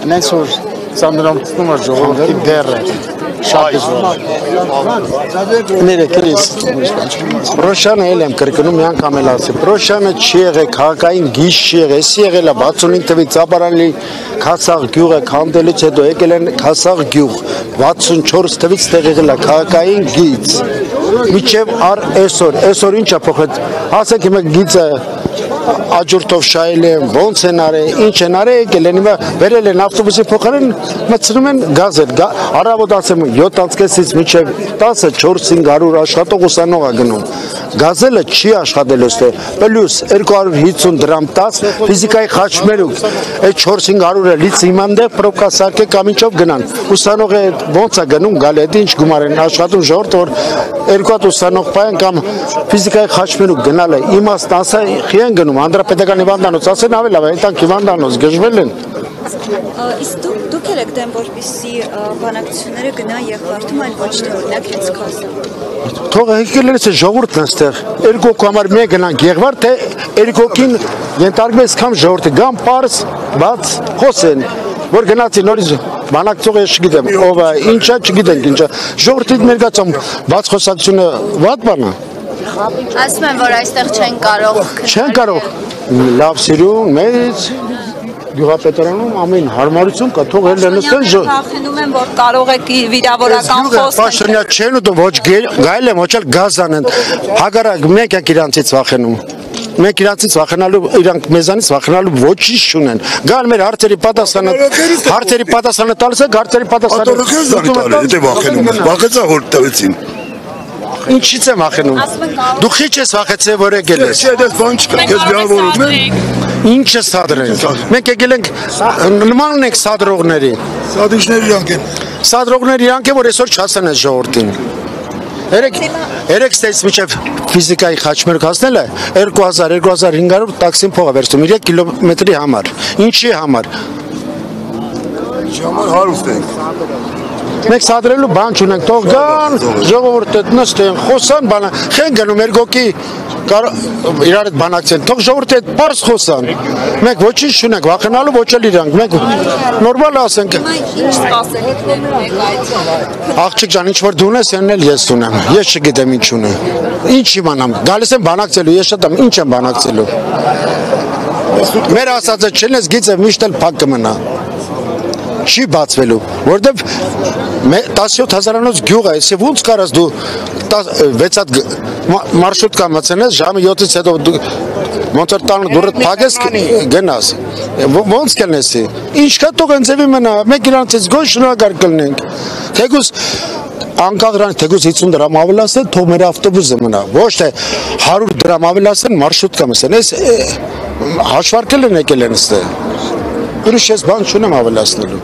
Հենց որ ծանրամտնում է ժողովրդի դերը Պրոշյանը էլ եմ կրկնում մի անգամ էլ ասի Պրոշյանը չի եղել քաղաքային գիժ չի եղել էսի եղել է 65 թվականին Ծաբարանլի Քասաղ գյուղը քանդելուց հետո եկել են Քասաղ գյուղ 64 թվականից տեղ եղել է քաղաքային գիծ միջև այսօր ինչ է փոխել ասեք հիմա գիծը Աջուրտով շայել են, ոնց են արել, ինչ են արել, եկել են հիմա վերել են ավտոբուսի փոխարեն մտցնում են գազել, առավոտ ասեմ 7:30-ից մինչև 10-ը 4-500 աշխատող ուսանող է գնում, գազելը չի աշխատելու ստե, պլյուս 250 դրամ 10, ֆիզիկայի խաչմերուկ, այդ 4-500-ը լից իմանդեղ պրոբկա սարքե կամ ինչով գնան, ուսանողը ոնց է գնում, գալի, այդ ինչ գումար են աշխատում ժողովուրդ, որ 2 հատ ուսանող պայեն կամ ֆիզիկայի խաչմերուկ գնալ է, իմաստ ասա խիեն գնում Անդրապետական հիվանդանոց, ասեն ավելի լավ, այնտանք հիվանդանոց գժվել են։ Իսկ դուք եք դեմ որպեսզի բանակցությունները գնան Եղվարդում, այլ ոչ թե օրինակ հենց Քասա։ Թող եկել են ժողովուրդն այստեղ, երկու համար մեկ գնանք Եղվարդ, թե երկուքին ենթարկվի այսքան ժողովրդի, գամ պարզ, բաց, խոսեն, որ գնացի նորից բանակցող ես չգիտեմ, ով է, ինչա, չգիտենք ինչա, ժողովրդից ներկայացում բաց խոսակցությունը վատ բան է։ Ասում են, որ այստեղ չեն կարող Չեն կարող, լավ սիրուն, մեծ, գյուղապետարանում ամեն հարմարություն կա, թող էլ նստեն Վախենում են, որ կարող եք վիրավորական խոսք Պաշտոնյա չեն ուտում, ոչ գայել եմ, ոչ էլ գազան են, հագարակ մեկ եք իրանցից վախենում Մենք իրանցից վախենալու, իրանք մեզանից վախենալու ոչինչ չունեն Գալ մեր հարցերի պատասխանը տալիս եք, հարցերի պատասխանը Ինչից եմ վախենում։ Դու քիչ ես վախեցել, որ եկել ես։ Ինչ է սադրենք։ Մենք եկել ենք նման ենք սադրողների։ Սադրողների իրանք են, որ այսօր չհասան այս ժողովրդին։ Երեք ստեյց միջև ֆիզիկայի խաչմերուկ հասնել է 2000-2500 տաքսին փող է վերցնում 3 կիլոմետրի համար։ Ինչի համար։ Համար հարուստ ենք։ Մենք սադրելու բան չունենք, թող գան, ժողովուրդը նստեն, խոսան բանը, խեն գնում երկոքի իրար հետ բանակցեն, թող ժողովուրդը հետ պարզ խոսան, մենք ոչինչ չունենք, վախենալու ոչ էլ իրանք, մենք նորմալ ասենք։ Աղջիկ ջան, ինչ որ դու ունես, են էլ ես ունեմ, ես չգիտեմ ինչ ունեմ, ինչ իմանամ, գալիս եմ բանակցելու, ես շատ եմ, ինչ եմ բանակցելու։ Մեր ասածը չեն ես գիծը միշտ էլ փակ կմնա։ Չի բացվելու, որտեվ 17,000-անոց գյուղ է, если ոնց կարաս դու 6 հատ մարշրուտկա մցնես, ժամը 7-ից հետո ոնց որ տանը դուրդ փակես գնաս, ոնց կլնես, ինչ կա թող են ձևի մնա, մենք իրանցից գոյ շնորհակալ կլնենք, թեկուզ անկախ դրանից թեկուզ 50 դրամ ավելացնեն, թող մեր ավտոբուսը մնա, ոչ թե 100 դրամ ավելացնեն, մարշրուտկա մցնեն, այս հաշվարկել են եկել են ստե Ուրիշ ես բան չունեմ ավելացնելու